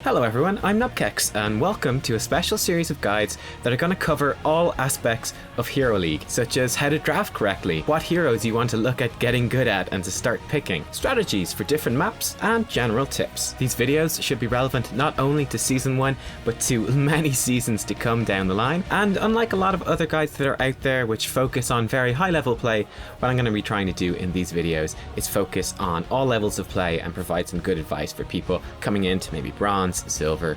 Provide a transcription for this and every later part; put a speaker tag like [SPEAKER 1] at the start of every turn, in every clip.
[SPEAKER 1] Hello everyone, I'm Nubkeks, and welcome to a special series of guides that are going to cover all aspects of Hero League, such as how to draft correctly, what heroes you want to look at getting good at and to start picking, strategies for different maps, and general tips. These videos should be relevant not only to Season 1, but to many seasons to come down the line, and unlike a lot of other guides that are out there which focus on very high level play, what I'm going to be trying to do in these videos is focus on all levels of play and provide some good advice for people coming into maybe Bronze, Silver,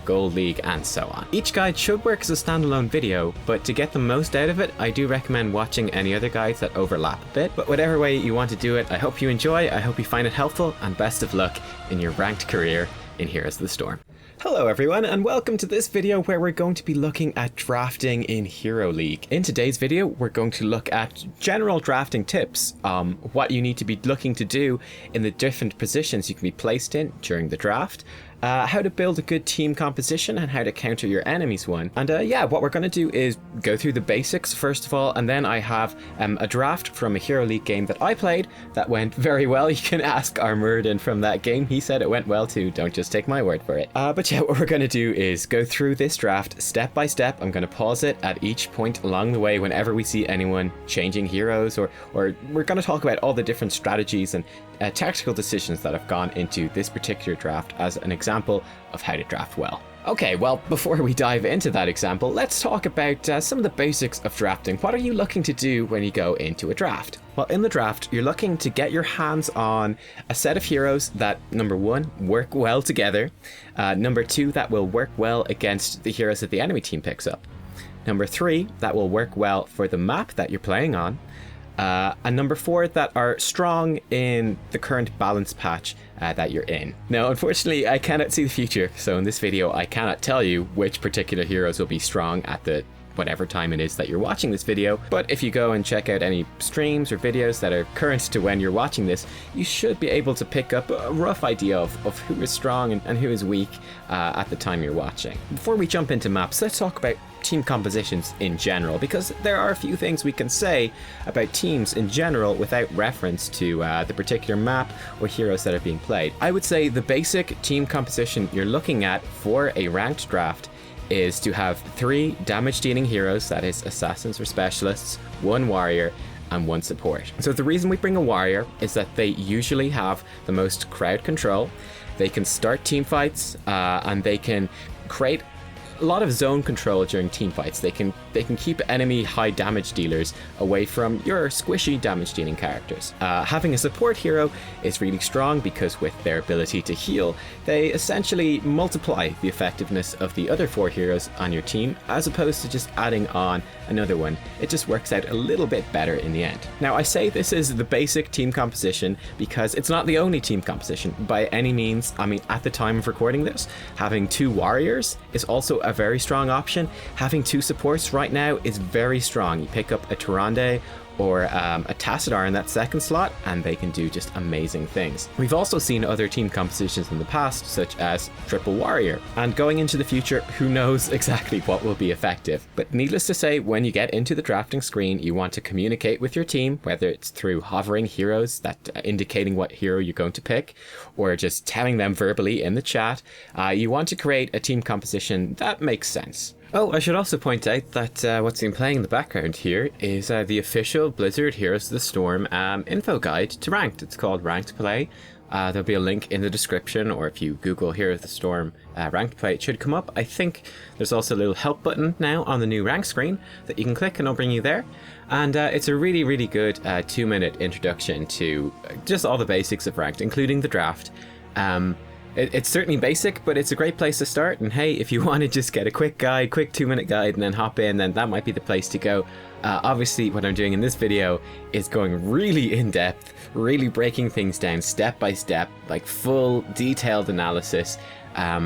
[SPEAKER 1] Gold League, and so on. Each guide should work as a standalone video, but to get the most out of it, I do recommend watching any other guides that overlap a bit. But whatever way you want to do it, I hope you enjoy, I hope you find it helpful, and best of luck in your ranked career in Heroes of the Storm. Hello everyone, and welcome to this video where we're going to be looking at drafting in Hero League. In today's video, we're going to look at general drafting tips, what you need to be looking to do in the different positions you can be placed in during the draft, how to build a good team composition and how to counter your enemy's one. And yeah, what we're going to do is go through the basics first of all, and then I have a draft from a Hero League game that I played that went very well. You can ask our Murden from that game. He said it went well too, don't just take my word for it. But yeah, what we're going to do is go through this draft step by step. I'm going to pause it at each point along the way whenever we see anyone changing heroes, or we're going to talk about all the different strategies and tactical decisions that have gone into this particular draft as an example of how to draft well. Okay, well, before we dive into that example, let's talk about some of the basics of drafting. What are you looking to do when you go into a draft? Well, in the draft, you're looking to get your hands on a set of heroes that, number one, work well together, number two, that will work well against the heroes that the enemy team picks up, number three, that will work well for the map that you're playing on, and number four, that are strong in the current balance patch that you're in. Now, unfortunately, I cannot see the future, so in this video, I cannot tell you which particular heroes will be strong at the whatever time it is that you're watching this video, but if you go and check out any streams or videos that are current to when you're watching this, you should be able to pick up a rough idea of who is strong and who is weak at the time you're watching. Before we jump into maps, let's talk about team compositions in general, because there are a few things we can say about teams in general without reference to the particular map or heroes that are being played. I would say the basic team composition you're looking at for a ranked draft is to have 3 damage dealing heroes, that is assassins or specialists, 1 warrior, and 1 support. So the reason we bring a warrior is that they usually have the most crowd control, they can start team fights, and they can create a lot of zone control during team fights. They can keep enemy high damage dealers away from your squishy damage dealing characters. Having a support hero is really strong because with their ability to heal, they essentially multiply the effectiveness of the other 4 heroes on your team, as opposed to just adding on another one. It just works out a little bit better in the end. Now, I say this is the basic team composition because it's not the only team composition by any means. I mean, at the time of recording this, having 2 warriors is also a very strong option. Having 2 supports right now is very strong. You pick up a Tyrande or a Tassadar in that second slot, and they can do just amazing things. We've also seen other team compositions in the past, such as Triple Warrior, and going into the future, who knows exactly what will be effective. But needless to say, when you get into the drafting screen, you want to communicate with your team, whether it's through hovering heroes that indicating what hero you're going to pick, or just telling them verbally in the chat. You want to create a team composition that makes sense. Oh, I should also point out that what's been playing in the background here is the official Blizzard Heroes of the Storm info guide to Ranked. It's called Ranked Play. There'll be a link in the description, or if you Google Heroes of the Storm Ranked Play, it should come up. I think there's also a little help button now on the new rank screen that you can click and it'll bring you there. And it's a really, really good 2-minute introduction to just all the basics of Ranked, including the draft. It's certainly basic, but it's a great place to start. And hey, if you want to just get a quick 2-minute guide and then hop in, then that might be the place to go. Obviously, what I'm doing in this video is going really in depth, really breaking things down step by step, like full detailed analysis.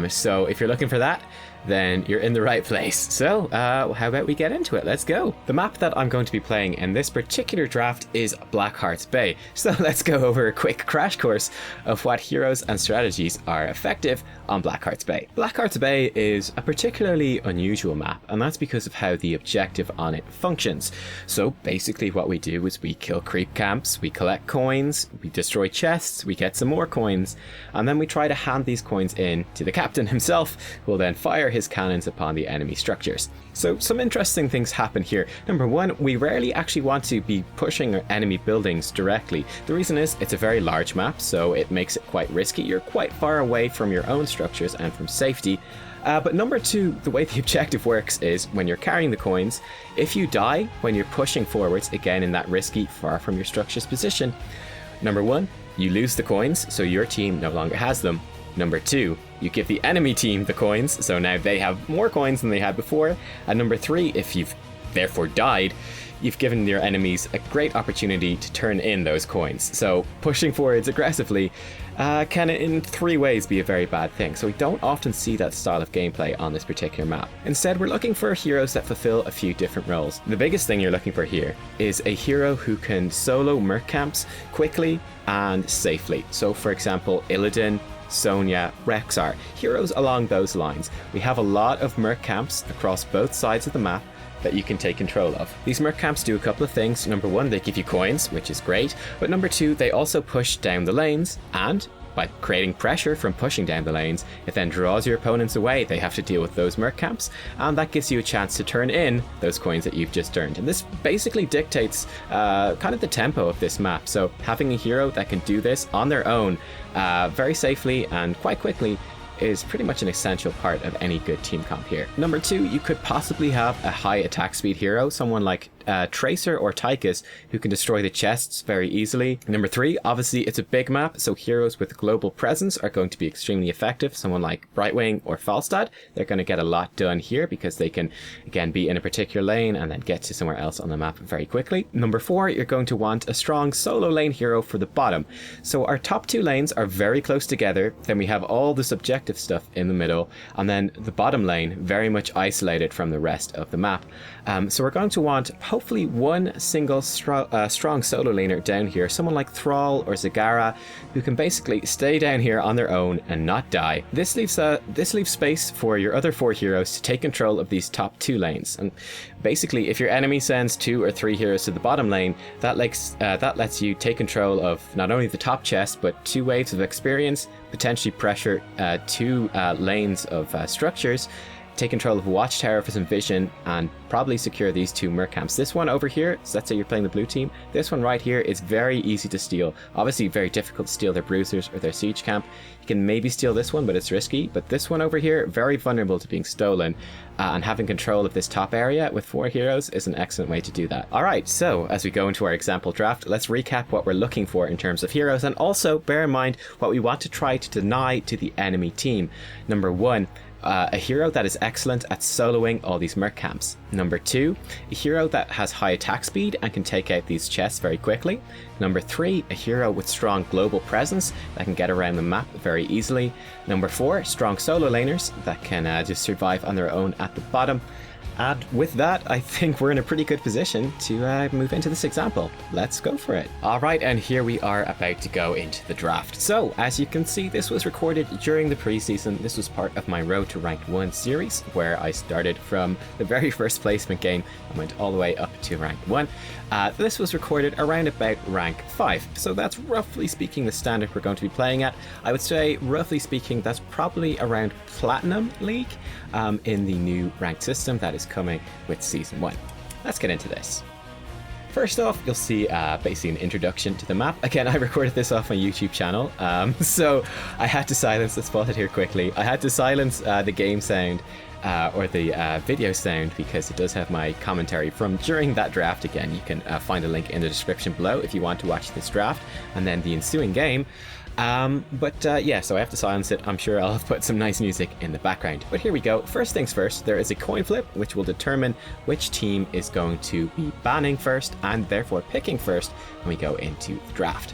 [SPEAKER 1] So if you're looking for that, then you're in the right place. So, how about we get into it? Let's go. The map that I'm going to be playing in this particular draft is Blackheart's Bay. So let's go over a quick crash course of what heroes and strategies are effective on Blackheart's Bay. Blackheart's Bay is a particularly unusual map, and that's because of how the objective on it functions. So basically what we do is we kill creep camps, we collect coins, we destroy chests, we get some more coins, and then we try to hand these coins in to the captain himself, who will then fire his cannons upon the enemy structures. So some interesting things happen here. Number one, we rarely actually want to be pushing our enemy buildings directly. The reason is it's a very large map, so it makes it quite risky. You're quite far away from your own structures and from safety. But number two, the way the objective works is when you're carrying the coins, if you die when you're pushing forwards, again in that risky, far from your structure's position, number one, you lose the coins, so your team no longer has them. Number two, you give the enemy team the coins, so now they have more coins than they had before. And number three, if you've therefore died, you've given your enemies a great opportunity to turn in those coins. So pushing forwards aggressively can in three ways be a very bad thing. So we don't often see that style of gameplay on this particular map. Instead, we're looking for heroes that fulfill a few different roles. The biggest thing you're looking for here is a hero who can solo merc camps quickly and safely. So for example, Illidan, Sonya, Rexar, heroes along those lines. We have a lot of merc camps across both sides of the map that you can take control of. These merc camps do a couple of things. Number one, they give you coins, which is great, but number two, they also push down the lanes, and by creating pressure from pushing down the lanes, it then draws your opponents away. They have to deal with those merc camps, and that gives you a chance to turn in those coins that you've just earned. And this basically dictates kind of the tempo of this map. So having a hero that can do this on their own very safely and quite quickly is pretty much an essential part of any good team comp here. Number two, you could possibly have a high attack speed hero, someone like Tracer or Tychus, who can destroy the chests very easily. Number three, obviously it's a big map, so heroes with global presence are going to be extremely effective. Someone like Brightwing or Falstad, they're going to get a lot done here because they can, again, be in a particular lane and then get to somewhere else on the map very quickly. Number four, you're going to want a strong solo lane hero for the bottom. So our top two lanes are very close together, then we have all the subjective stuff in the middle, and then the bottom lane very much isolated from the rest of the map. So we're going to want hopefully one single strong solo laner down here, someone like Thrall or Zagara, who can basically stay down here on their own and not die. This leaves space for your other four heroes to take control of these top two lanes. And basically, if your enemy sends 2 or 3 heroes to the bottom lane, that lets you take control of not only the top chest, but 2 waves of experience, potentially pressure 2 lanes of structures, take control of Watchtower for some vision, and probably secure these 2 merc camps. This one over here, so let's say you're playing the blue team, this one right here is very easy to steal. Obviously very difficult to steal their bruisers or their siege camp. You can maybe steal this one, but it's risky. But this one over here, very vulnerable to being stolen, and having control of this top area with 4 heroes is an excellent way to do that. Alright, so as we go into our example draft, let's recap what we're looking for in terms of heroes, and also bear in mind what we want to try to deny to the enemy team. Number 1, a hero that is excellent at soloing all these merc camps. Number 2, a hero that has high attack speed and can take out these chests very quickly. Number 3, a hero with strong global presence that can get around the map very easily. Number 4, strong solo laners that can just survive on their own at the bottom. And with that, I think we're in a pretty good position to move into this example. Let's go for it. All right, and here we are about to go into the draft. So, as you can see, this was recorded during the preseason. This was part of my Road to Rank 1 series, where I started from the very first placement game and went all the way up to Rank 1. This was recorded around about Rank 5. So that's roughly speaking the standard we're going to be playing at. I would say, roughly speaking, that's probably around Platinum League in the new ranked system that is coming with Season 1. Let's get into this. First off, you'll see basically an introduction to the map. Again, I recorded this off my YouTube channel, so I had to silence, let's pause it here quickly. I had to silence the game sound or the video sound because it does have my commentary from during that draft. Again, you can find a link in the description below if you want to watch this draft and then the ensuing game. Yeah, so I have to silence it. I'm sure I'll have put some nice music in the background. But here we go. First things first, there is a coin flip which will determine which team is going to be banning first and therefore picking first when we go into the draft.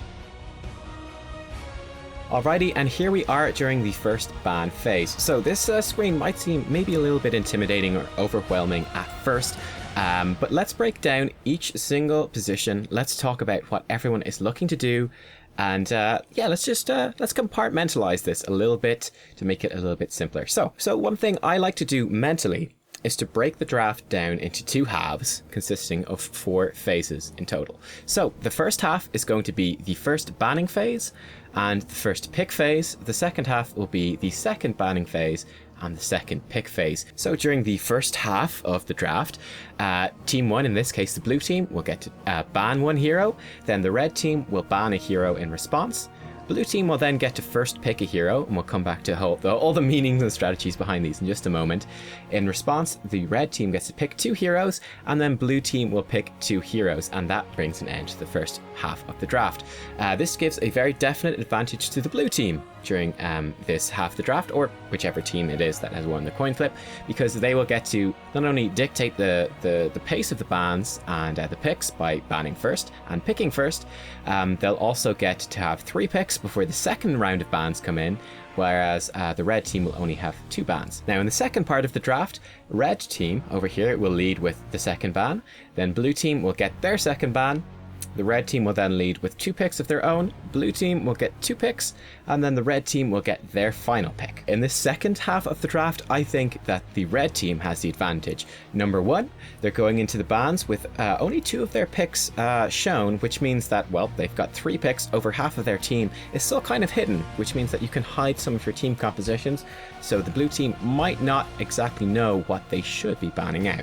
[SPEAKER 1] Alrighty, and here we are during the first ban phase. So this screen might seem maybe a little bit intimidating or overwhelming at first, but let's break down each single position. Let's talk about what everyone is looking to do. And yeah, let's compartmentalize this a little bit to make it a little bit simpler. So one thing I like to do mentally is to break the draft down into 2 halves consisting of 4 phases in total. So the first half is going to be the first banning phase and the first pick phase. The second half will be the second banning phase and the second pick phase. So during the first half of the draft, team 1, in this case the blue team, will get to ban 1 hero, then the red team will ban a hero in response. Blue team will then get to first pick a hero, and we'll come back to all the meanings and strategies behind these in just a moment. In response, the red team gets to pick 2 heroes, and then blue team will pick 2 heroes, and that brings an end to the first half of the draft. This gives a very definite advantage to the blue team during this half of the draft, or whichever team it is that has won the coin flip, because they will get to not only dictate the pace of the bans and the picks by banning first and picking first, they'll also get to have 3 picks before the second round of bans come in, whereas the red team will only have 2 bans. Now in the second part of the draft, red team over here will lead with the second ban, then blue team will get their second ban. The red team will then lead with 2 picks of their own, blue team will get 2 picks, and then the red team will get their final pick. In the second half of the draft, I think that the red team has the advantage. Number 1, they're going into the bans with only 2 of their picks shown, which means that, well, they've got 3 picks over half of their team is still kind of hidden, which means that you can hide some of your team compositions, so the blue team might not exactly know what they should be banning out.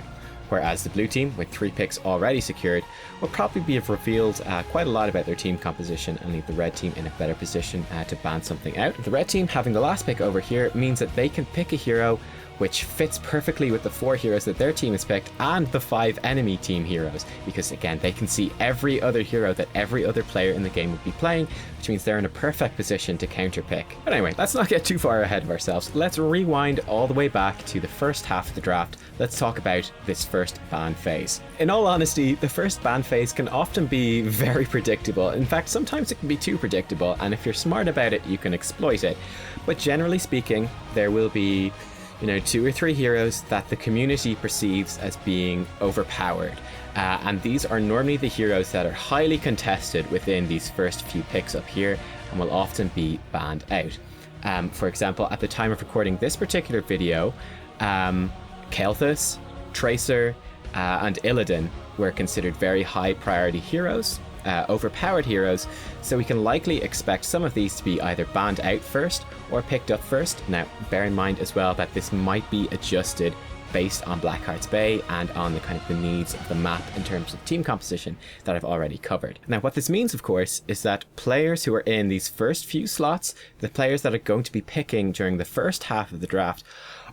[SPEAKER 1] Whereas the blue team, with 3 picks already secured, will probably have revealed quite a lot about their team composition and leave the red team in a better position to ban something out. The red team having the last pick over here means that they can pick a hero which fits perfectly with the 4 heroes that their team has picked and the 5 enemy team heroes, because again, they can see every other hero that every other player in the game would be playing, which means they're in a perfect position to counter pick. But anyway, let's not get too far ahead of ourselves. Let's rewind all the way back to the first half of the draft. Let's talk about this first ban phase. In all honesty, the first ban phase can often be very predictable. In fact, sometimes it can be too predictable, and if you're smart about it, you can exploit it. But generally speaking, there will be 2 or 3 heroes that the community perceives as being overpowered. And these are normally the heroes that are highly contested within these first few picks up here and will often be banned out. For example, at the time of recording this particular video, Kael'thas, Tracer, and Illidan were considered very high priority heroes, overpowered heroes, so we can likely expect some of these to be either banned out first or picked up first. Now, bear in mind as well that this might be adjusted based on Blackheart's Bay and on the needs of the map in terms of team composition that I've already covered. Now, what this means, of course, is that players who are in these first few slots, the players that are going to be picking during the first half of the draft,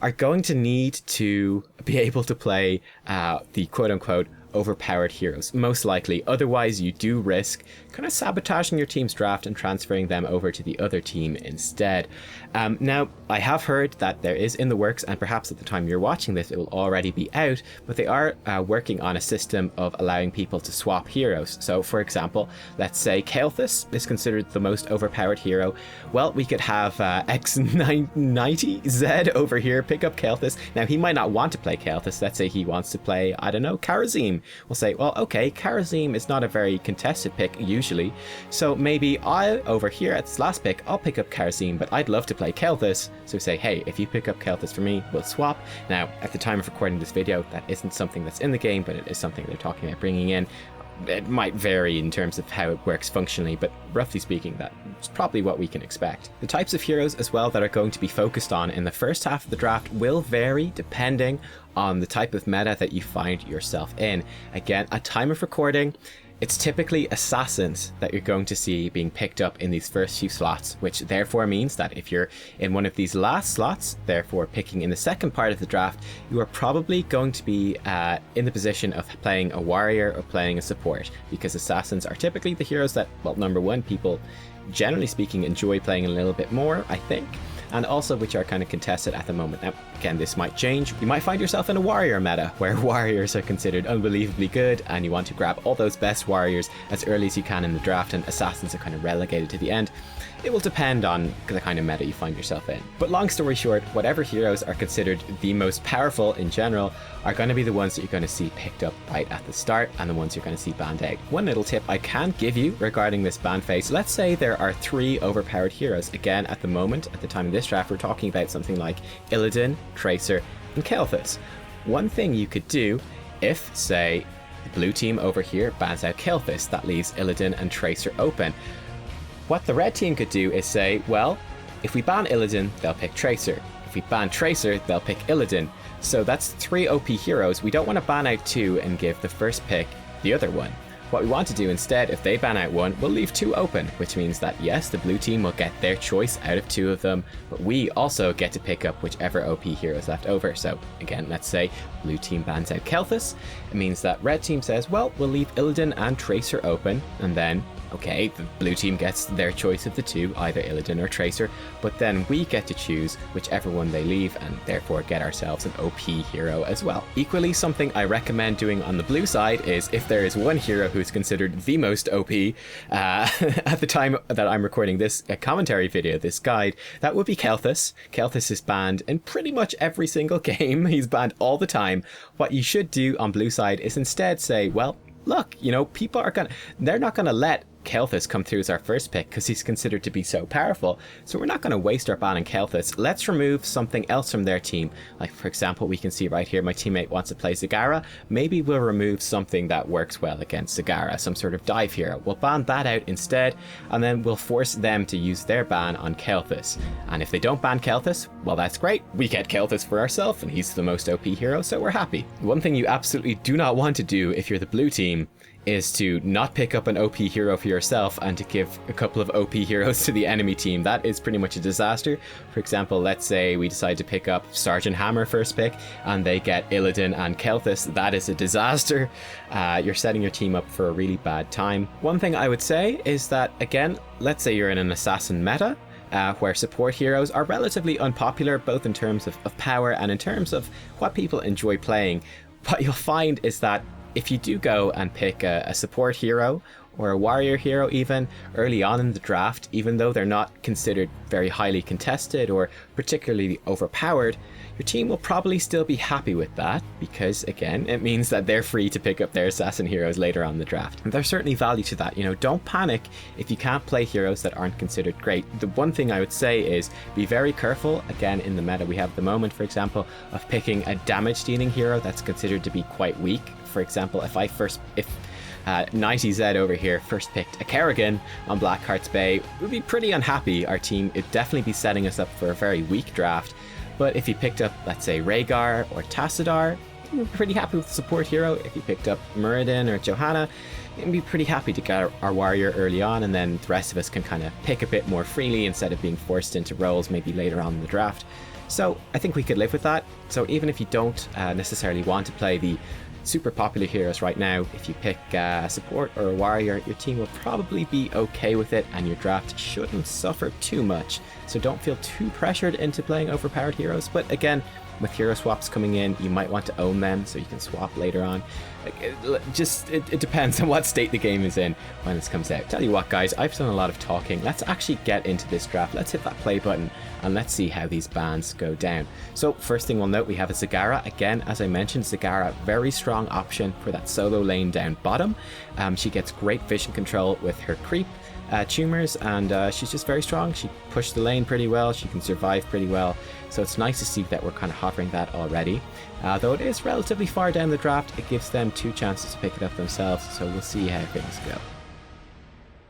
[SPEAKER 1] are going to need to be able to play the quote-unquote overpowered heroes, most likely. Otherwise, you do risk kind of sabotaging your team's draft and transferring them over to the other team instead. Now, I have heard that there is in the works, and perhaps at the time you're watching this, it will already be out, but they are working on a system of allowing people to swap heroes. So, for example, let's say Kael'thas is considered the most overpowered hero. Well, we could have X90Z over here pick up Kael'thas. Now, he might not want to play Kael'thas. Let's say he wants to play, I don't know, Kharazim. We'll say, well, okay, Kharazim is not a very contested pick usually, so maybe over here at this last pick, I'll pick up Kharazim, but I'd love to play Kael'thas. So we say, hey, if you pick up Kael'thas for me, we'll swap. Now, at the time of recording this video, that isn't something that's in the game, but it is something they're talking about bringing in. It might vary in terms of how it works functionally, but roughly speaking, that's probably what we can expect. The types of heroes as well that are going to be focused on in the first half of the draft will vary depending on the type of meta that you find yourself in. Again, at time of recording, it's typically assassins that you're going to see being picked up in these first few slots, which therefore means that if you're in one of these last slots, therefore picking in the second part of the draft, you are probably going to be in the position of playing a warrior or playing a support, because assassins are typically the heroes that, well, number one, people generally speaking enjoy playing a little bit more, I think, and also which are kind of contested at the moment. Now, again, this might change. You might find yourself in a warrior meta where warriors are considered unbelievably good and you want to grab all those best warriors as early as you can in the draft, and assassins are kind of relegated to the end. It will depend on the kind of meta you find yourself in. But long story short, whatever heroes are considered the most powerful in general are going to be the ones that you're going to see picked up right at the start, and the ones you're going to see banned out. One little tip I can give you regarding this ban phase: let's say there are 3 overpowered heroes. Again, at the moment, at the time of this draft, we're talking about something like Illidan, Tracer, and Kael'thas. One thing you could do, if, say, the blue team over here bans out Kael'thas, that leaves Illidan and Tracer open. What the red team could do is say, well, if we ban Illidan, they'll pick Tracer. If we ban Tracer, they'll pick Illidan. So that's 3 OP heroes. We don't want to ban out 2 and give the first pick the other one. What we want to do instead, if they ban out 1, we'll leave 2 open, which means that yes, the blue team will get their choice out of 2 of them, but we also get to pick up whichever OP hero is left over. So again, let's say blue team bans out Kael'thas. It means that red team says, well, we'll leave Illidan and Tracer open, and then okay, the blue team gets their choice of the 2, either Illidan or Tracer, but then we get to choose whichever one they leave and therefore get ourselves an OP hero as well. Equally, something I recommend doing on the blue side is if there is one hero who's considered the most OP at the time that I'm recording this commentary video, this guide, that would be Kael'thas. Kael'thas is banned in pretty much every single game. He's banned all the time. What you should do on blue side is instead say, well, look, you know, people are they're not gonna let Kael'thas come through as our first pick because he's considered to be so powerful. So we're not going to waste our ban on Kael'thas. Let's remove something else from their team. Like, for example, we can see right here, my teammate wants to play Zagara. Maybe we'll remove something that works well against Zagara, some sort of dive hero. We'll ban that out instead, and then we'll force them to use their ban on Kael'thas. And if they don't ban Kael'thas, well, that's great. We get Kael'thas for ourselves, and he's the most OP hero, so we're happy. One thing you absolutely do not want to do if you're the blue team is to not pick up an OP hero for yourself and to give a couple of OP heroes to the enemy team. That is pretty much a disaster. For example, let's say we decide to pick up Sergeant Hammer first pick and they get Illidan and Kael'thas. That is a disaster. You're setting your team up for a really bad time. One thing I would say is that, again, let's say you're in an assassin meta, where support heroes are relatively unpopular, both in terms of power and in terms of what people enjoy playing. What you'll find is that if you do go and pick a support hero or a warrior hero even early on in the draft, even though they're not considered very highly contested or particularly overpowered, your team will probably still be happy with that because, again, it means that they're free to pick up their assassin heroes later on in the draft. And there's certainly value to that. You know, don't panic if you can't play heroes that aren't considered great. The one thing I would say is be very careful, again, in the meta we have at the moment, for example, of picking a damage dealing hero that's considered to be quite weak. For example, if 90Z over here first picked a Kerrigan on Blackheart's Bay, we'd be pretty unhappy. Our team would definitely be setting us up for a very weak draft. But if he picked up, let's say, Rhaegar or Tassadar, we're pretty happy with the support hero. If he picked up Muradin or Johanna, we'd be pretty happy to get our warrior early on, and then the rest of us can kind of pick a bit more freely instead of being forced into roles maybe later on in the draft. So I think we could live with that. So even if you don't necessarily want to play the super popular heroes right now, if you pick a support or a warrior, your team will probably be okay with it and your draft shouldn't suffer too much. So don't feel too pressured into playing overpowered heroes. But again, with hero swaps coming in, you might want to own them so you can swap later on. It depends on what state the game is in when this comes out. Tell you what, guys, I've done a lot of talking. Let's actually get into this draft. Let's hit that play button and let's see how these bans go down. So first thing we'll note, we have a Zagara. Again, as I mentioned, Zagara, very strong option for that solo lane down bottom. She gets great vision control with her creep tumors, and she's just very strong. She pushed the lane pretty well, she can survive pretty well, so it's nice to see that we're kind of hovering that already. Though it is relatively far down the draft, it gives them 2 chances to pick it up themselves, so we'll see how things go.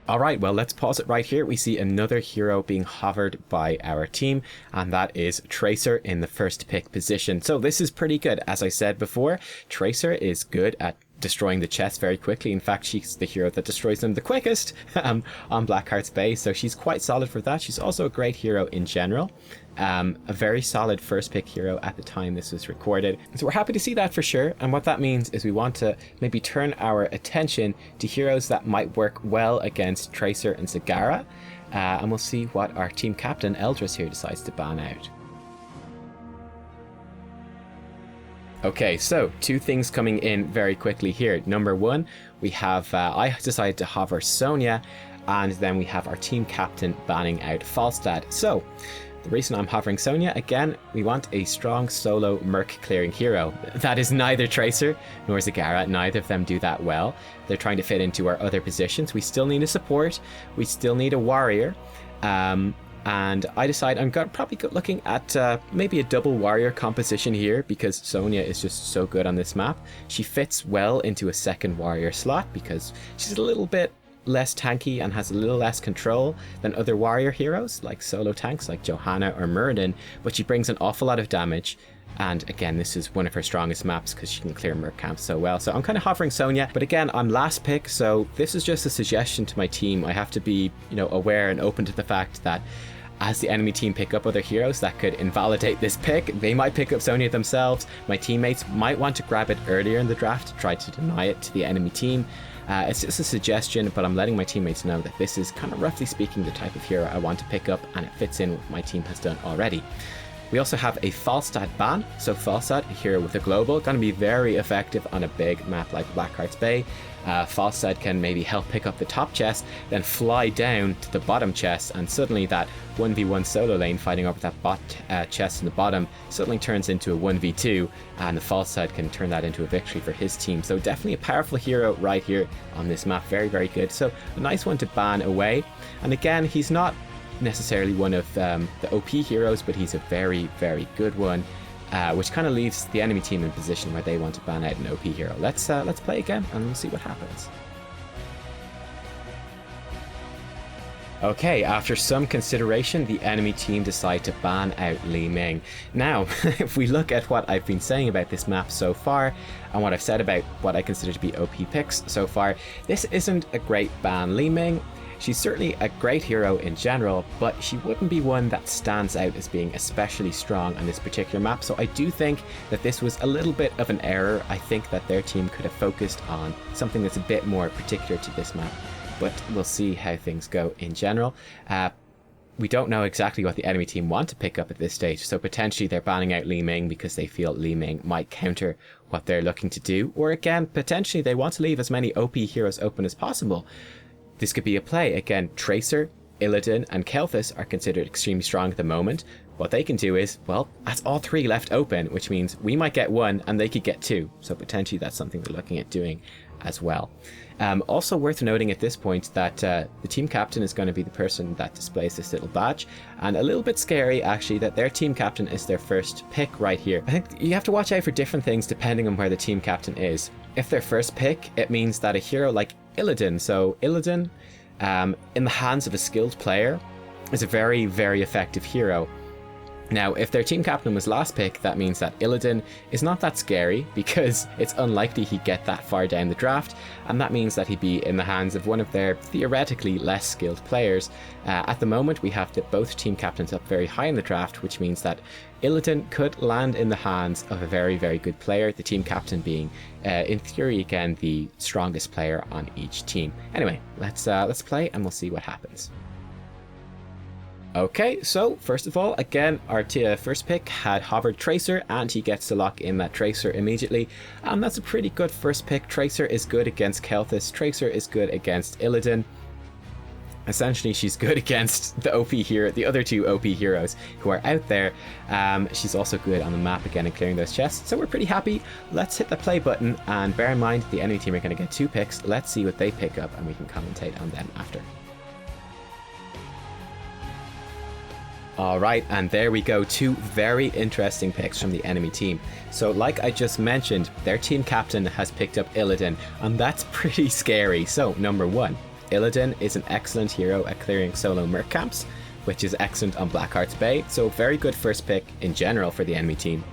[SPEAKER 1] Alright, well, let's pause it right here. We see another hero being hovered by our team, and that is Tracer in the first pick position. So this is pretty good. As I said before, Tracer is good at destroying the chests very quickly. In fact, she's the hero that destroys them the quickest on Blackheart's Bay, so she's quite solid for that. She's also a great hero in general. A very solid first pick hero at the time this was recorded. So we're happy to see that for sure. And what that means is we want to maybe turn our attention to heroes that might work well against Tracer and Zagara. And we'll see what our team captain, Eldris, here decides to ban out. Okay, so 2 things coming in very quickly here. Number 1, we have, I decided to hover Sonya. and then we have our team captain banning out Falstad. So the reason I'm hovering Sonya, again, we want a strong solo merc clearing hero. That is neither Tracer nor Zagara, neither of them do that well. They're trying to fit into our other positions. We still need a support, we still need a warrior, and I decide I'm probably looking at maybe a double warrior composition here, because Sonya is just so good on this map. She fits well into a second warrior slot because she's a little bit less tanky and has a little less control than other warrior heroes like solo tanks like Johanna or Muradin, but she brings an awful lot of damage. And again, this is one of her strongest maps because she can clear merc camps so well. So I'm kind of hovering Sonya, but again, I'm last pick, so this is just a suggestion to my team. I have to be, aware and open to the fact that as the enemy team pick up other heroes, that could invalidate this pick. They might pick up Sonya themselves. My teammates might want to grab it earlier in the draft to try to deny it to the enemy team. It's just a suggestion, but I'm letting my teammates know that this is kind of roughly speaking the type of hero I want to pick up, and it fits in with what my team has done already. We also have a Falstad ban. So Falstad, a hero with a global, going to be very effective on a big map like Blackheart's Bay. Falstad can maybe help pick up the top chest, then fly down to the bottom chest, and suddenly that 1v1 solo lane fighting over that chest in the bottom suddenly turns into a 1v2, and the Falstad can turn that into a victory for his team. So definitely a powerful hero right here on this map. Very, very good. So a nice one to ban away. And again, he's not necessarily one of the OP heroes, but he's a very, very good one, which kind of leaves the enemy team in a position where they want to ban out an OP hero. Let's play again and we'll see what happens. Okay, after some consideration, the enemy team decide to ban out Li Ming. Now, if we look at what I've been saying about this map so far, and what I've said about what I consider to be OP picks so far, this isn't a great ban. Li Ming, she's certainly a great hero in general, but she wouldn't be one that stands out as being especially strong on this particular map. So I do think that this was a little bit of an error. I think that their team could have focused on something that's a bit more particular to this map, but we'll see how things go in general. We don't know exactly what the enemy team want to pick up at this stage, so potentially they're banning out Li Ming because they feel Li Ming might counter what they're looking to do, or again, potentially they want to leave as many OP heroes open as possible. This could be a play. Again, Tracer, Illidan, and Kel'Thuz are considered extremely strong at the moment. What they can do is, well, that's all three left open, which means we might get one and they could get two. So potentially that's something they're looking at doing as well. Also worth noting at this point that the team captain is going to be the person that displays this little badge, and a little bit scary actually that their team captain is their first pick right here. I think you have to watch out for different things depending on where the team captain is. If their first pick, it means that a hero like Illidan, so Illidan in the hands of a skilled player is a very, very effective hero. Now, if their team captain was last pick, that means that Illidan is not that scary because it's unlikely he'd get that far down the draft, and that means that he'd be in the hands of one of their theoretically less skilled players. At the moment, we have both team captains up very high in the draft, which means that Illidan could land in the hands of a very, very good player, the team captain being, in theory, again, the strongest player on each team. Anyway, let's play and we'll see what happens. Okay, so first of all, again, our first pick had hovered Tracer, and he gets to lock in that Tracer immediately, and that's a pretty good first pick. Tracer is good against Kel'Thuz, Tracer is good against Illidan. Essentially, she's good against the OP hero, the other two OP heroes who are out there. She's also good on the map again and clearing those chests, so we're pretty happy. Let's hit the play button, and bear in mind the enemy team are going to get 2 picks. Let's see what they pick up, and we can commentate on them after. Alright, and there we go, 2 very interesting picks from the enemy team. So like I just mentioned, their team captain has picked up Illidan, and that's pretty scary. So number 1, Illidan is an excellent hero at clearing solo merc camps, which is excellent on Blackheart's Bay, so very good first pick in general for the enemy team.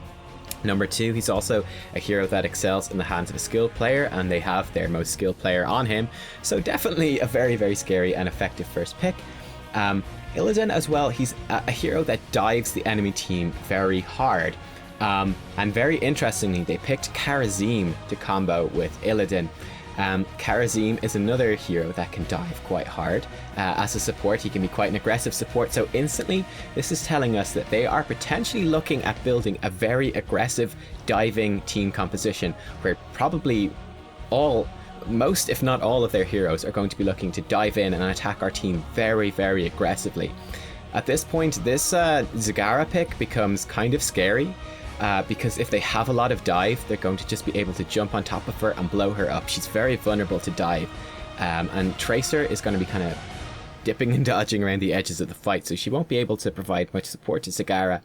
[SPEAKER 1] Number 2, he's also a hero that excels in the hands of a skilled player, and they have their most skilled player on him, so definitely a very, very scary and effective first pick. Illidan as well, he's a hero that dives the enemy team very hard. And very interestingly, they picked Kharazim to combo with Illidan. Kharazim is another hero that can dive quite hard. As a support, he can be quite an aggressive support, so instantly this is telling us that they are potentially looking at building a very aggressive diving team composition, where probably all most, if not all, of their heroes are going to be looking to dive in and attack our team very, very aggressively. At this point, this Zagara pick becomes kind of scary, because if they have a lot of dive, they're going to just be able to jump on top of her and blow her up. She's very vulnerable to dive, and Tracer is going to be kind of dipping and dodging around the edges of the fight, so she won't be able to provide much support to Zagara.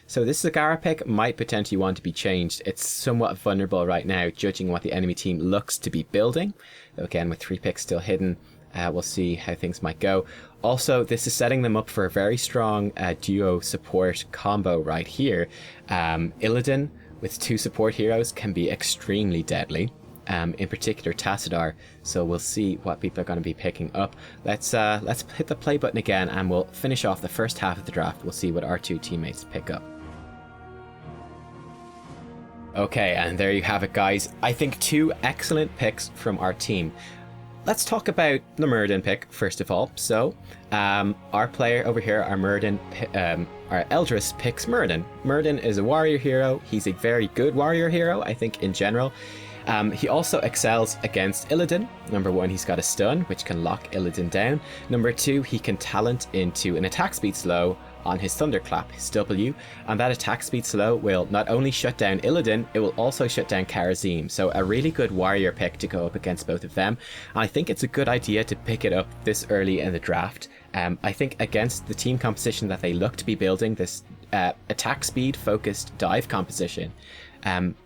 [SPEAKER 1] So this Zagara pick might potentially want to be changed. It's somewhat vulnerable right now, judging what the enemy team looks to be building. Again, with 3 picks still hidden, we'll see how things might go. Also, this is setting them up for a very strong duo support combo right here. Illidan with 2 support heroes can be extremely deadly. In particular Tassadar, so we'll see what people are going to be picking up. Let's hit the play button again, and we'll finish off the first half of the draft. We'll see what our 2 teammates pick up. Okay, and there you have it, guys. I think 2 excellent picks from our team. Let's talk about the Muradin pick first of all. So, our player over here, our Eldris, picks Muradin. Muradin is a warrior hero. He's a very good warrior hero, I think, in general. He also excels against Illidan. Number 1, he's got a stun, which can lock Illidan down. Number 2, he can talent into an attack speed slow on his Thunderclap, his W, and that attack speed slow will not only shut down Illidan, it will also shut down Karazim. So a really good warrior pick to go up against both of them. And I think it's a good idea to pick it up this early in the draft. I think against the team composition that they look to be building, this attack speed focused dive composition,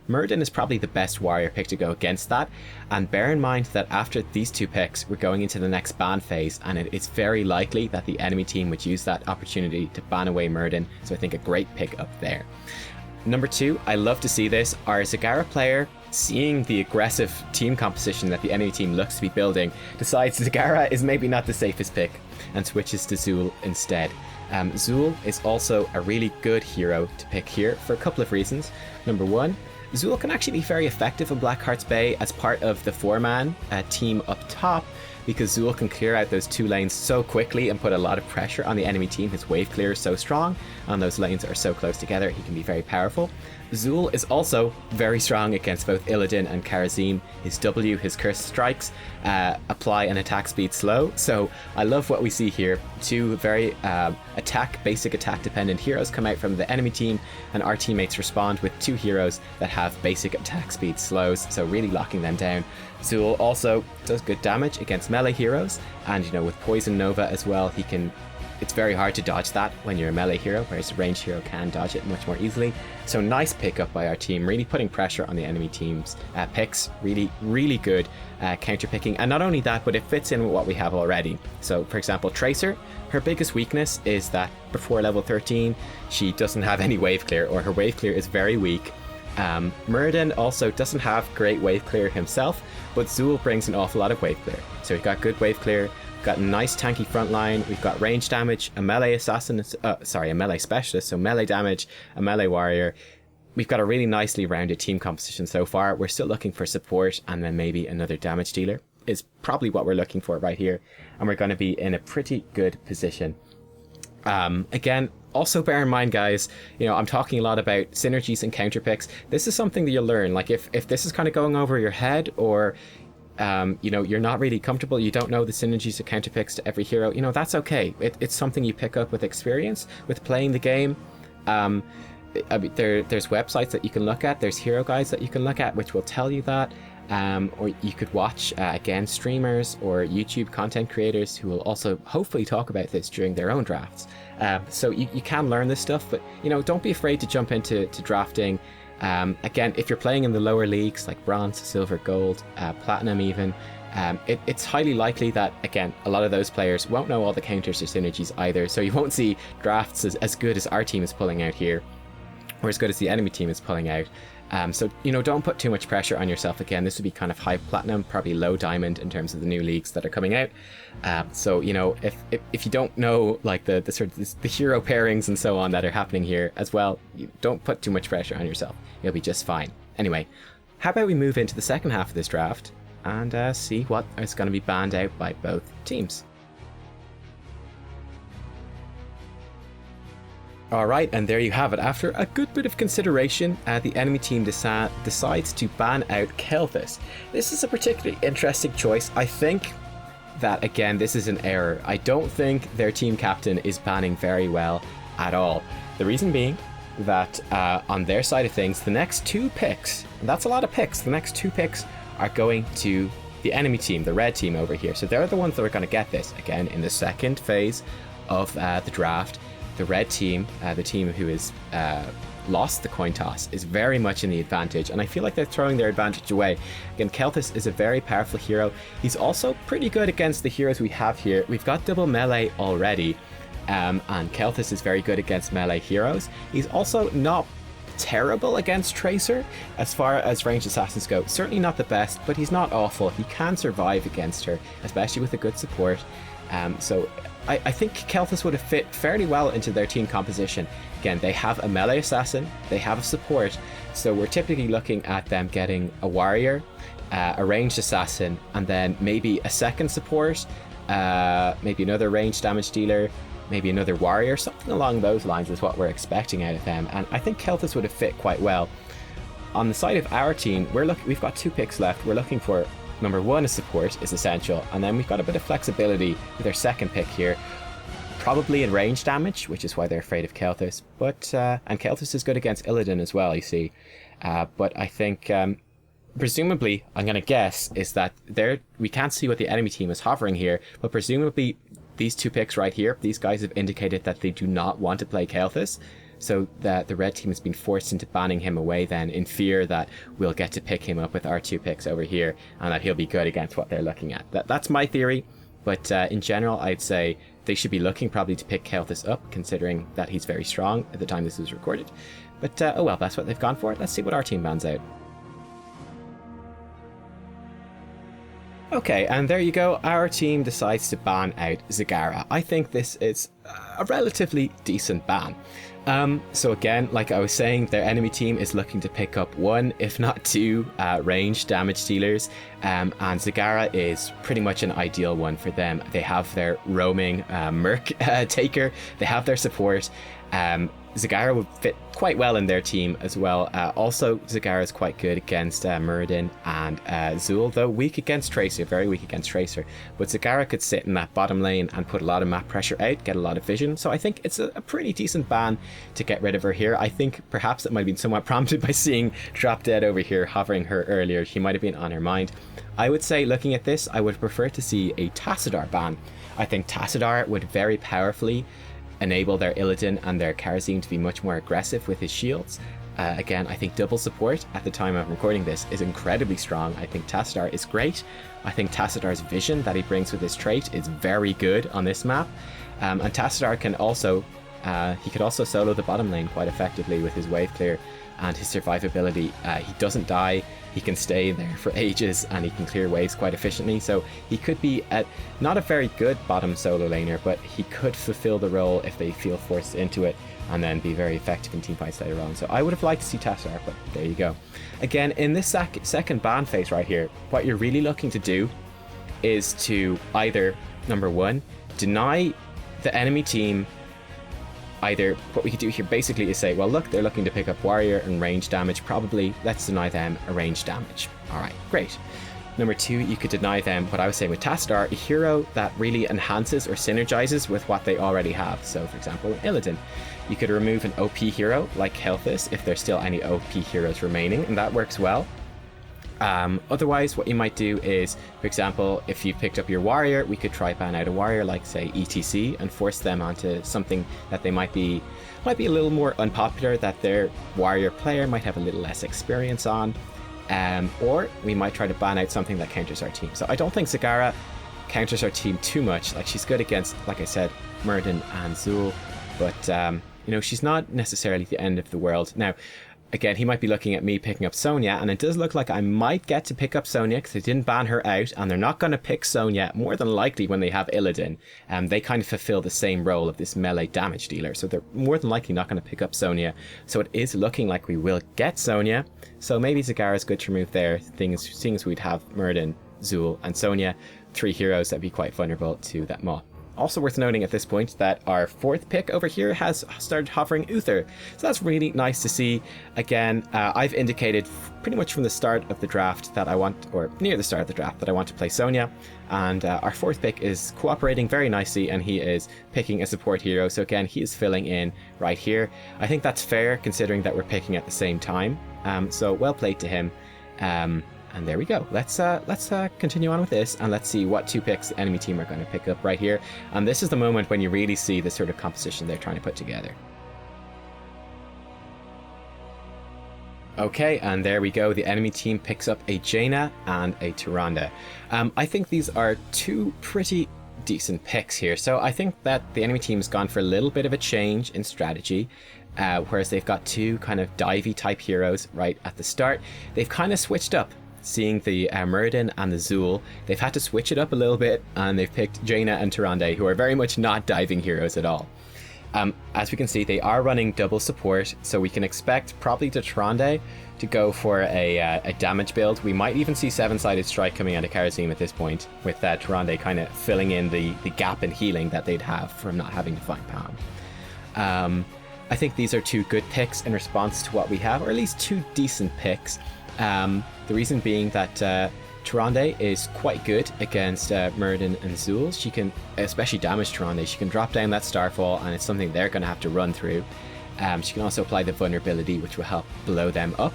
[SPEAKER 1] Muradin is probably the best warrior pick to go against that. And bear in mind that after these 2 picks, we're going into the next ban phase, and it is very likely that the enemy team would use that opportunity to ban away Muradin. So I think a great pick up there. Number 2, I love to see this. Our Zagara player, seeing the aggressive team composition that the enemy team looks to be building, decides Zagara is maybe not the safest pick and switches to Zul instead. Zul is also a really good hero to pick here for a couple of reasons. Number 1, Zul can actually be very effective in Blackheart's Bay as part of the 4-man team up top, because Zul can clear out those 2 lanes so quickly and put a lot of pressure on the enemy team. His wave clear is so strong, and those lanes are so close together, he can be very powerful. Zul is also very strong against both Illidan and Karazim. His W, his Cursed Strikes, apply an attack speed slow. So I love what we see here. 2 very basic attack dependent heroes come out from the enemy team, and our teammates respond with 2 heroes that have basic attack speed slows, so really locking them down. Zul also does good damage against melee heroes, and with Poison Nova as well, it's very hard to dodge that when you're a melee hero, whereas a ranged hero can dodge it much more easily. So nice pickup by our team, really putting pressure on the enemy team's picks. Really, really good counter picking. And not only that, but it fits in with what we have already. So for example, Tracer, her biggest weakness is that before level 13, she doesn't have any wave clear, or her wave clear is very weak. Muradin also doesn't have great wave clear himself, but Zul brings an awful lot of wave clear. So we've got good wave clear, we've got a nice tanky front line, we've got range damage, a melee a melee specialist, so melee damage, a melee warrior. We've got a really nicely rounded team composition so far. We're still looking for support, and then maybe another damage dealer is probably what we're looking for right here, and we're going to be in a pretty good position. Again, also bear in mind, guys, I'm talking a lot about synergies and counter picks. This is something that you'll learn. Like if this is kind of going over your head, or you're not really comfortable, you don't know the synergies of counter picks to every hero, that's okay. It's something you pick up with experience, with playing the game. There's websites that you can look at, there's hero guides that you can look at, which will tell you that. Or you could watch, again, streamers or YouTube content creators who will also hopefully talk about this during their own drafts. So you can learn this stuff, but don't be afraid to jump into drafting. Again, if you're playing in the lower leagues like bronze, silver, gold, platinum even, it's highly likely that, again, a lot of those players won't know all the counters or synergies either, so you won't see drafts as good as our team is pulling out here, or as good as the enemy team is pulling out. So don't put too much pressure on yourself. Again, this would be kind of high platinum, probably low diamond in terms of the new leagues that are coming out. So if you don't know like the sort of the hero pairings and so on that are happening here as well, you don't put too much pressure on yourself. You'll be just fine. Anyway, how about we move into the second half of this draft and see what is going to be banned out by both teams. Alright, and there you have it. After a good bit of consideration, the enemy team decides to ban out Kelthus. This is a particularly interesting choice. I think that, again, this is an error. I don't think their team captain is banning very well at all. The reason being that on their side of things, the next 2 picks, and that's a lot of picks, the next 2 picks are going to the enemy team, the red team over here. So they're the ones that are going to get this. Again, in the second phase of the draft, the red team, the team who is lost the coin toss, is very much in the advantage, and I feel like they're throwing their advantage away. Again, Kelthus is a very powerful hero. He's also pretty good against the heroes we have here. We've got double melee already, and Kelthus is very good against melee heroes. He's also not terrible against Tracer as far as ranged assassins go. Certainly not the best, but he's not awful. He can survive against her, especially with a good support. So I think Kelthus would have fit fairly well into their team composition. Again, they have a melee assassin, they have a support, so we're typically looking at them getting a warrior, a ranged assassin, and then maybe a second support, maybe another ranged damage dealer, maybe another warrior. Something along those lines is what we're expecting out of them, and I think Kelthus would have fit quite well. On the side of our team, we've got 2 picks left. We're looking for number 1, a support is essential, and then we've got a bit of flexibility with our second pick here, probably in range damage, which is why they're afraid of Kelthus. But and Kelthus is good against Illidan as well, you see. But I think presumably, I'm going to guess, is that we can't see what the enemy team is hovering here, but presumably these 2 picks right here, these guys have indicated that they do not want to play Kelthus. So that the red team has been forced into banning him away then, in fear that we'll get to pick him up with our 2 picks over here, and that he'll be good against what they're looking at. That's my theory, but in general I'd say they should be looking probably to pick Kelthus up, considering that he's very strong at the time this was recorded. But oh well, that's what they've gone for. Let's see what our team bans out. Okay, and there you go. Our team decides to ban out Zagara. I think this is a relatively decent ban. So again, like I was saying, their enemy team is looking to pick up 1, if not 2, ranged damage dealers, and Zagara is pretty much an ideal one for them. They have their roaming Merc taker, they have their support. Zagara would fit quite well in their team as well. Also, Zagara is quite good against Muradin and Zul, though weak against Tracer, very weak against Tracer. But Zagara could sit in that bottom lane and put a lot of map pressure out, get a lot of vision. So I think it's a pretty decent ban to get rid of her here. I think perhaps it might have been somewhat prompted by seeing Drop Dead over here hovering her earlier. She might have been on her mind. I would say, looking at this, I would prefer to see a Tassadar ban. I think Tassadar would very powerfully enable their Illidan and their Kharazim to be much more aggressive with his shields. Again, I think double support at the time I'm recording this is incredibly strong. I think Tassadar is great. I think Tassadar's vision that he brings with his trait is very good on this map. And Tassadar can also, he could also solo the bottom lane quite effectively with his wave clear and his survivability. He doesn't die, he can stay there for ages, and he can clear waves quite efficiently. So he could be not a very good bottom solo laner, but he could fulfill the role if they feel forced into it, and then be very effective in teamfights later on. So I would have liked to see Tassadar, but there you go. Again, in this second ban phase right here, what you're really looking to do is to either, number 1, deny the enemy team. Either what we could do here basically is say, well, look, they're looking to pick up warrior and range damage, probably let's deny them a range damage. All right, great. Number 2, you could deny them what I was saying with Tassadar, a hero that really enhances or synergizes with what they already have. So for example, Illidan, you could remove an OP hero like Kelthus if there's still any OP heroes remaining, and that works well. Otherwise, what you might do is, for example, if you picked up your warrior, we could try ban out a warrior like, say, ETC, and force them onto something that they might be a little more unpopular, that their warrior player might have a little less experience on. Or we might try to ban out something that counters our team. So I don't think Zagara counters our team too much. Like, she's good against, like I said, Muradin and Zul, but you know, she's not necessarily the end of the world. Now, again, he might be looking at me picking up Sonya, and it does look like I might get to pick up Sonya because they didn't ban her out, and they're not going to pick Sonya more than likely when they have Illidan. They kind of fulfill the same role of this melee damage dealer, so they're more than likely not going to pick up Sonya. So it is looking like we will get Sonya, so maybe Zagara is good to remove there, seeing as we'd have Muradin, Zul, and Sonya, 3 heroes that'd be quite vulnerable to that Maw. Also worth noting at this point that our 4th pick over here has started hovering Uther. So that's really nice to see. Again, I've indicated pretty much from the start of the draft that I want, or near the start of the draft, that I want to play Sonya. And our 4th pick is cooperating very nicely, and he is picking a support hero. So again, he is filling in right here. I think that's fair considering that we're picking at the same time. So well played to him. And there we go. Let's continue on with this, and let's see what 2 picks the enemy team are going to pick up right here. And this is the moment when you really see the sort of composition they're trying to put together. Okay, and there we go. The enemy team picks up a Jaina and a Tyrande. I think these are 2 pretty decent picks here. So I think that the enemy team has gone for a little bit of a change in strategy. Whereas they've got 2 kind of divey type heroes right at the start. They've kind of switched up. Seeing the Muradin and the Zul, they've had to switch it up a little bit, and they've picked Jaina and Tyrande, who are very much not diving heroes at all. As we can see, they are running double support, so we can expect probably the Tyrande to go for a damage build. We might even see 7-sided strike coming out of Karazim at this point, with Tyrande kind of filling in the gap in healing that they'd have from not having to find Pam. I think these are 2 good picks in response to what we have, or at least 2 decent picks. The reason being that Tyrande is quite good against Muradin and Zul. She can especially damage Tyrande. She can drop down that Starfall, and it's something they're going to have to run through. She can also apply the vulnerability, which will help blow them up.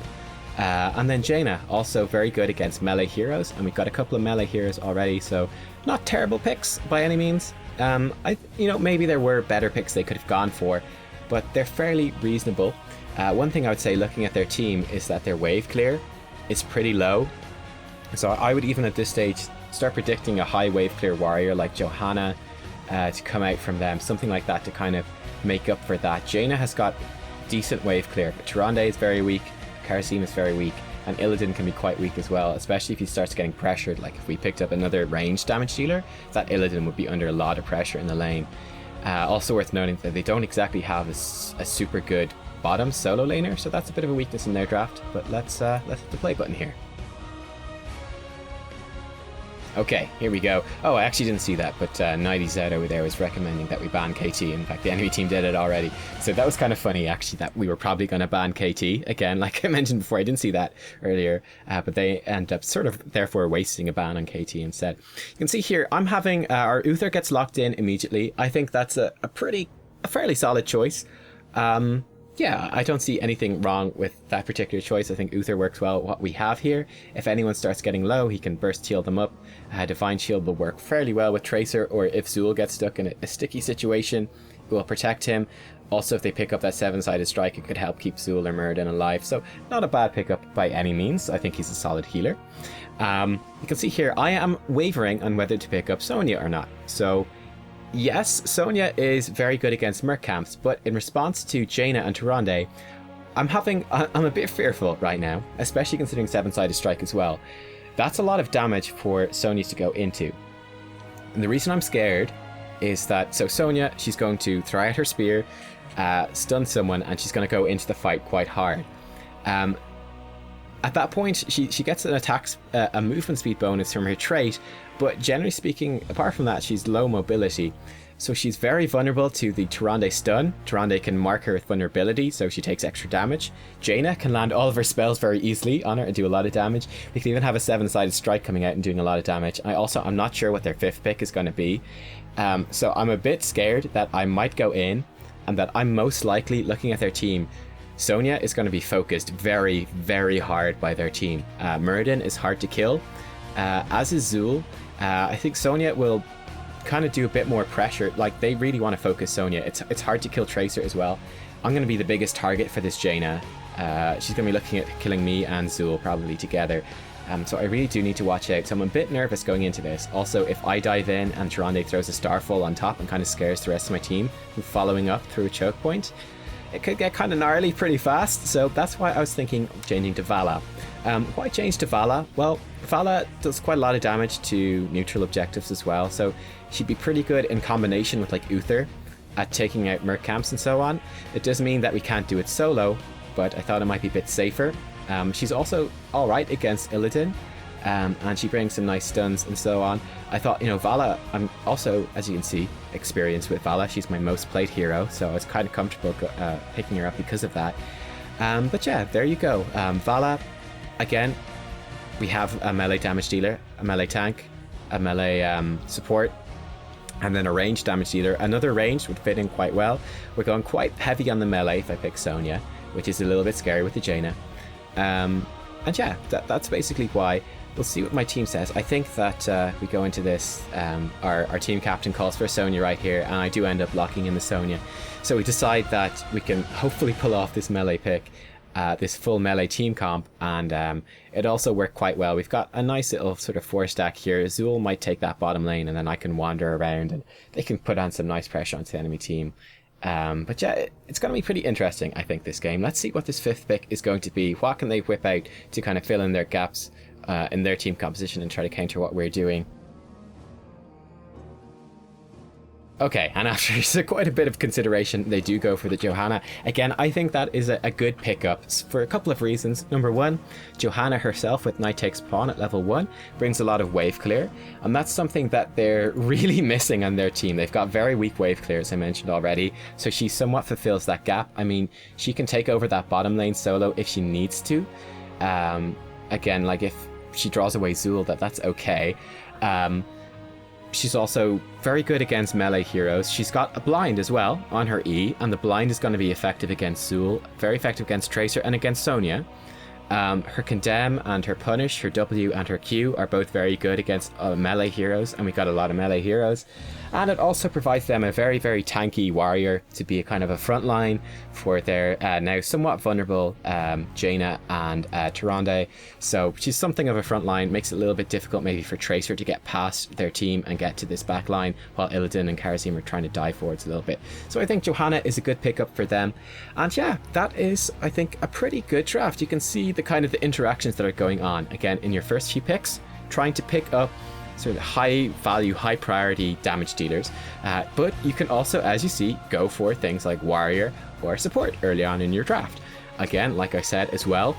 [SPEAKER 1] And then Jaina, also very good against melee heroes, and we've got a couple of melee heroes already, so not terrible picks by any means. Maybe there were better picks they could have gone for, but they're fairly reasonable. One thing I would say looking at their team is that their wave clear is pretty low. So I would even at this stage start predicting a high wave clear warrior like Johanna to come out from them, something like that to kind of make up for that. Jaina has got decent wave clear, but Tyrande is very weak, Karazim is very weak, and Illidan can be quite weak as well, especially if he starts getting pressured. Like if we picked up another ranged damage dealer, that Illidan would be under a lot of pressure in the lane. Also worth noting that they don't exactly have a super good bottom solo laner, so that's a bit of a weakness in their draft, but let's hit the play button here. Okay, here we go. Oh, I actually didn't see that, but Nighty Z over there was recommending that we ban KT. In fact, the enemy team did it already. So that was kind of funny, actually, that we were probably going to ban KT. Again, like I mentioned before, I didn't see that earlier, but they end up sort of therefore wasting a ban on KT instead. You can see here, I'm having our Uther gets locked in immediately. I think that's a fairly solid choice. Yeah, I don't see anything wrong with that particular choice. I think Uther works well with what we have here. If anyone starts getting low, he can burst heal them up. Divine Shield will work fairly well with Tracer, or if Zul gets stuck in a sticky situation, it will protect him. Also, if they pick up that 7-sided strike, it could help keep Zul or Muradin alive. So not a bad pickup by any means. I think he's a solid healer. You can see here, I am wavering on whether to pick up Sonya or not. So yes, Sonya is very good against Merc camps, but in response to Jaina and Tyrande, I'm a bit fearful right now, especially considering 7-sided strike as well. That's a lot of damage for Sonya to go into. And the reason I'm scared is that, so Sonya, she's going to throw out her spear, stun someone, and she's going to go into the fight quite hard. At that point, she gets an a movement speed bonus from her trait, but generally speaking, apart from that, she's low mobility. So she's very vulnerable to the Tyrande stun. Tyrande can mark her with vulnerability, so she takes extra damage. Jaina can land all of her spells very easily on her and do a lot of damage. We can even have a 7-sided strike coming out and doing a lot of damage. I'm not sure what their 5th pick is going to be. So I'm a bit scared that I might go in, and that I'm most likely, looking at their team, Sonya is going to be focused very, very hard by their team. Muradin is hard to kill, as is Zul. I think Sonya will kind of do a bit more pressure. Like, they really want to focus Sonya. It's hard to kill Tracer as well. I'm going to be the biggest target for this Jaina. She's going to be looking at killing me and Zul probably together. So I really do need to watch out. So I'm a bit nervous going into this. Also, if I dive in and Tyrande throws a Starfall on top and kind of scares the rest of my team from following up through a choke point, it could get kind of gnarly pretty fast. So that's why I was thinking of changing to Vala. Why change to Vala? Well, Vala does quite a lot of damage to neutral objectives as well, so she'd be pretty good in combination with like Uther at taking out Merc camps and so on. It does mean that we can't do it solo, but I thought it might be a bit safer. She's also alright against Illidan. and she brings some nice stuns and so on. I thought, Vala, I'm also, as you can see, experienced with Vala. She's my most played hero, so I was kind of comfortable picking her up because of that. But yeah, there you go. Vala, again, we have a melee damage dealer, a melee tank, a melee support, and then a ranged damage dealer. Another ranged would fit in quite well. We're going quite heavy on the melee if I pick Sonya, which is a little bit scary with the Jaina. And yeah, that's basically why. We'll see what my team says. I think that we go into this, our team captain calls for Sonya right here, and I do end up locking in the Sonya. So we decide that we can hopefully pull off this melee pick, this full melee team comp, and it also worked quite well. We've got a nice little sort of 4-stack here. Zul might take that bottom lane, and then I can wander around, and they can put on some nice pressure onto the enemy team. But yeah, it's going to be pretty interesting, I think, this game. Let's see what this 5th pick is going to be. What can they whip out to kind of fill in their gaps in their team composition and try to counter what we're doing. Okay, and after quite a bit of consideration, they do go for the Johanna. Again, I think that is a good pickup for a couple of reasons. Number one, Johanna herself with Nubkeks pawn at level 1 brings a lot of wave clear, and that's something that they're really missing on their team. They've got very weak wave clear, as I mentioned already, so she somewhat fulfills that gap. I mean, she can take over that bottom lane solo if she needs to. Again, like if she draws away Zul, that's okay. She's also very good against melee heroes. She's got a blind as well on her E, and the blind is going to be effective against Zul, very effective against Tracer and against Sonya. Her Condemn and her Punish, her W and her Q are both very good against melee heroes, and we got a lot of melee heroes. And it also provides them a very, very tanky warrior to be a kind of a front line for their now somewhat vulnerable Jaina and Tyrande. So she's something of a front line, makes it a little bit difficult maybe for Tracer to get past their team and get to this back line, while Illidan and Kharazim are trying to dive forwards a little bit. So I think Johanna is a good pickup for them. And yeah, that is, I think, a pretty good draft. You can see the kind of the interactions that are going on. Again, in your first few picks, trying to pick up sort of high value, high priority damage dealers, but you can also, as you see, go for things like warrior or support early on in your draft. Again, like I said as well,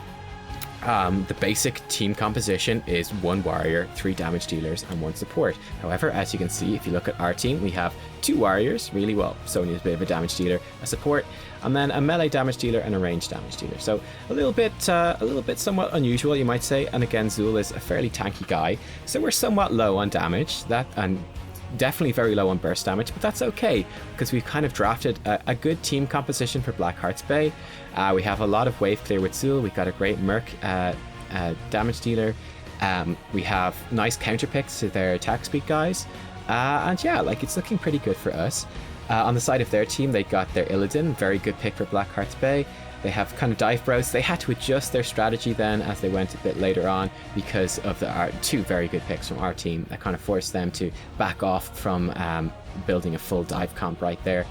[SPEAKER 1] the basic team composition is 1 warrior, 3 damage dealers, and 1 support. However, as you can see, if you look at our team, we have 2 warriors, really well. Sonya's a bit of a damage dealer, a support, and then a melee damage dealer and a ranged damage dealer. So a little bit somewhat unusual, you might say. And again, Zul is a fairly tanky guy, so we're somewhat low on damage, and definitely very low on burst damage, but that's okay because we've kind of drafted a good team composition for Blackheart's Bay. We have a lot of wave clear with Zul. We've got a great Merc damage dealer. We have nice counter picks to their attack speed guys, and yeah, like it's looking pretty good for us. On the side of their team, they got their Illidan, very good pick for Blackheart's Bay. They have kind of dive bros. They had to adjust their strategy then as they went a bit later on because of our 2 very good picks from our team that kind of forced them to back off from building a full dive comp right there.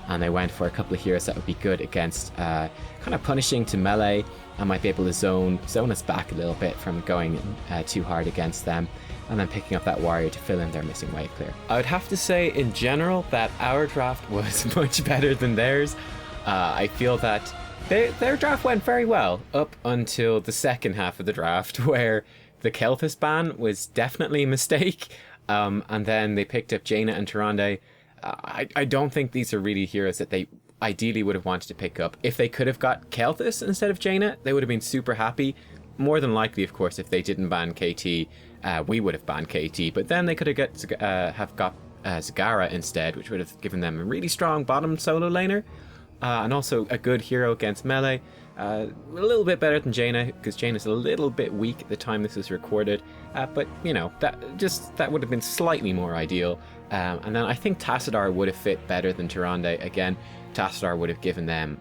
[SPEAKER 1] And they went for a couple of heroes that would be good against kind of punishing to melee and might be able to zone us back a little bit from going too hard against them, and then picking up that warrior to fill in their missing wave clear. I would have to say in general that our draft was much better than theirs. I feel that their draft went very well up until the second half of the draft, where the Kel'Thas ban was definitely a mistake, and then they picked up Jaina and Tyrande. I don't think these are really heroes that they ideally would have wanted to pick up. If they could have got Kel'Thas instead of Jaina, they would have been super happy. More than likely, of course, if they didn't ban KT, we would have banned KT, but then they could have got Zagara instead, which would have given them a really strong bottom solo laner. And also a good hero against melee. A little bit better than Jaina, because Jaina's a little bit weak at the time this was recorded. But, you know, that would have been slightly more ideal. And then I think Tassadar would have fit better than Tyrande. Again, Tassadar would have given them...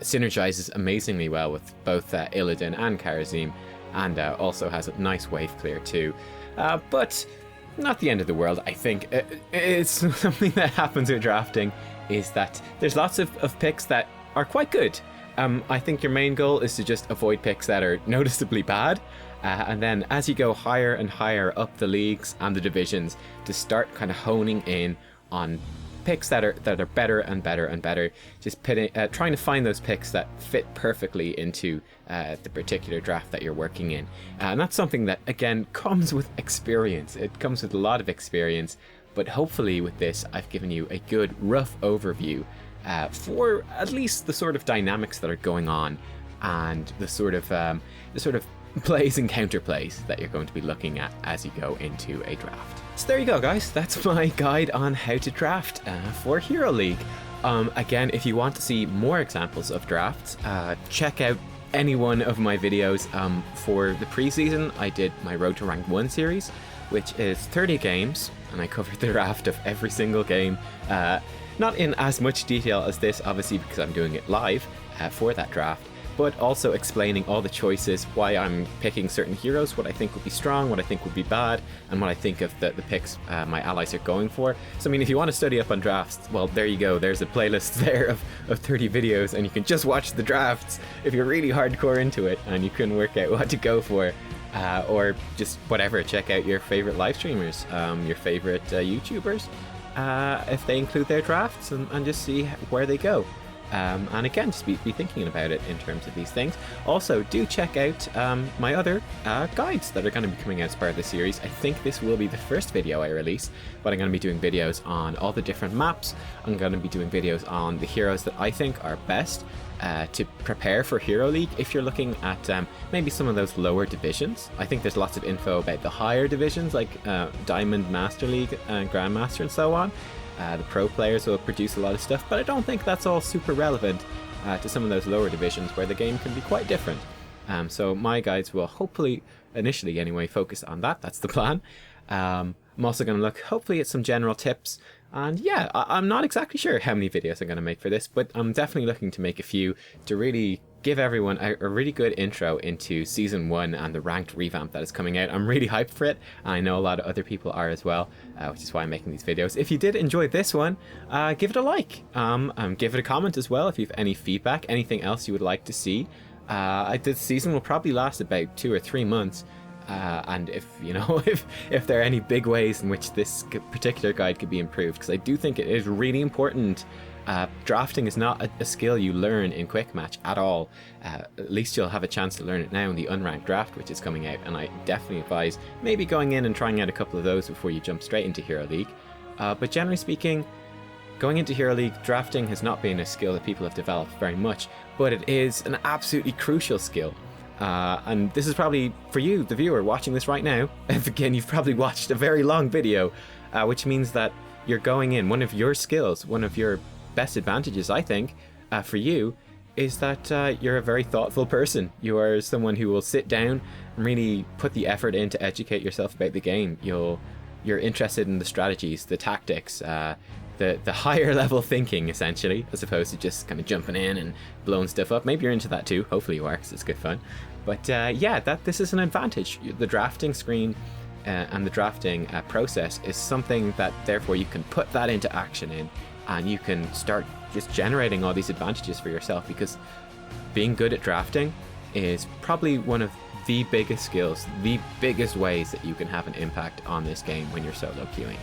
[SPEAKER 1] synergizes amazingly well with both Illidan and Kharazim. And also has a nice wave clear too. But not the end of the world, I think. It's something that happens with drafting, is that there's lots of picks that are quite good. I think your main goal is to just avoid picks that are noticeably bad, and then as you go higher and higher up the leagues and the divisions, to start kind of honing in on picks that are better and better and better. Just trying to find those picks that fit perfectly into the particular draft that you're working in. And that's something that, again, comes with experience. It comes with a lot of experience. But hopefully with this, I've given you a good rough overview for at least the sort of dynamics that are going on, and the sort of plays and counterplays that you're going to be looking at as you go into a draft. So there you go, guys. That's my guide on how to draft for Hero League. Again, if you want to see more examples of drafts, check out any one of my videos. For the preseason, I did my Road to Rank 1 series, which is 30 games, and I covered the draft of every single game. Not in as much detail as this, obviously, because I'm doing it live for that draft, but also explaining all the choices, why I'm picking certain heroes, what I think would be strong, what I think would be bad, and what I think of the picks my allies are going for. So I mean, if you want to study up on drafts, well, there you go. There's a playlist there of 30 videos, and you can just watch the drafts if you're really hardcore into it, and you can work out what to go for. Or just whatever, check out your favorite live streamers, your favorite YouTubers, if they include their drafts, and just see where they go. And again, just be thinking about it in terms of these things. Also, do check out my other guides that are going to be coming out as part of the series. I think this will be the first video I release, but I'm going to be doing videos on all the different maps. I'm going to be doing videos on the heroes that I think are best to prepare for Hero League if you're looking at maybe some of those lower divisions. I think there's lots of info about the higher divisions, like Diamond, Master League, and Grandmaster, and so on. The pro players will produce a lot of stuff, but I don't think that's all super relevant to some of those lower divisions where the game can be quite different. So my guides will hopefully, initially anyway, focus on that. That's the plan. I'm also going to look hopefully at some general tips. And yeah, I'm not exactly sure how many videos I'm going to make for this, but I'm definitely looking to make a few to really give everyone a really good intro into Season 1 and the ranked revamp that is coming out. I'm really hyped for it, and I know a lot of other people are as well, which is why I'm making these videos. If you did enjoy this one, give it a like. Give it a comment as well if you have any feedback, anything else you would like to see. This season will probably last about 2 or 3 months. And if you know if there are any big ways in which this particular guide could be improved, because I do think it is really important. Drafting is not a skill you learn in Quick Match at all. At least you'll have a chance to learn it now in the unranked draft, which is coming out, and I definitely advise maybe going in and trying out a couple of those before you jump straight into Hero League. But generally speaking, going into Hero League, drafting has not been a skill that people have developed very much, but it is an absolutely crucial skill. And this is probably for you, the viewer watching this right now. If again, you've probably watched a very long video, which means that you're going in. One of your skills, one of your best advantages, I think, for you, is that you're a very thoughtful person. You are someone who will sit down and really put the effort in to educate yourself about the game. You're interested in the strategies, the tactics, the higher level thinking, essentially, as opposed to just kind of jumping in and blowing stuff up. Maybe you're into that too. Hopefully you are, because it's good fun. But yeah, this is an advantage. The drafting screen and the drafting process is something that therefore you can put that into action in, and you can start just generating all these advantages for yourself, because being good at drafting is probably one of the biggest skills, the biggest ways that you can have an impact on this game when you're solo queuing.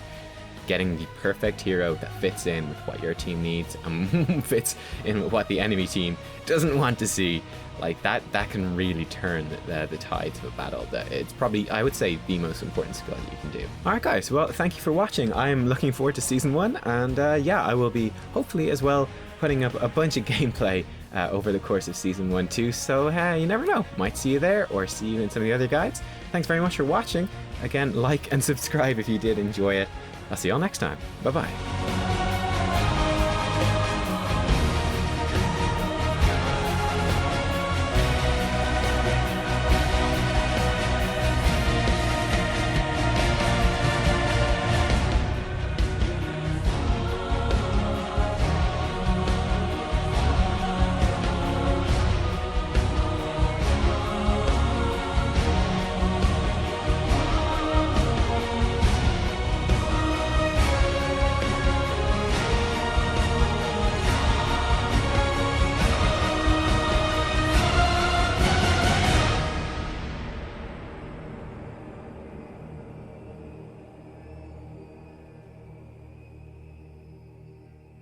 [SPEAKER 1] Getting the perfect hero that fits in with what your team needs and fits in with what the enemy team doesn't want to see, like that can really turn the tides of a battle. It's probably, I would say, the most important skill you can do. Alright guys, well, thank you for watching. I'm looking forward to Season 1, and yeah, I will be hopefully as well putting up a bunch of gameplay over the course of Season 1 too, so you never know, might see you there or see you in some of the other guides. Thanks very much for watching. Again, like and subscribe if you did enjoy it. I'll see you all next time. Bye bye.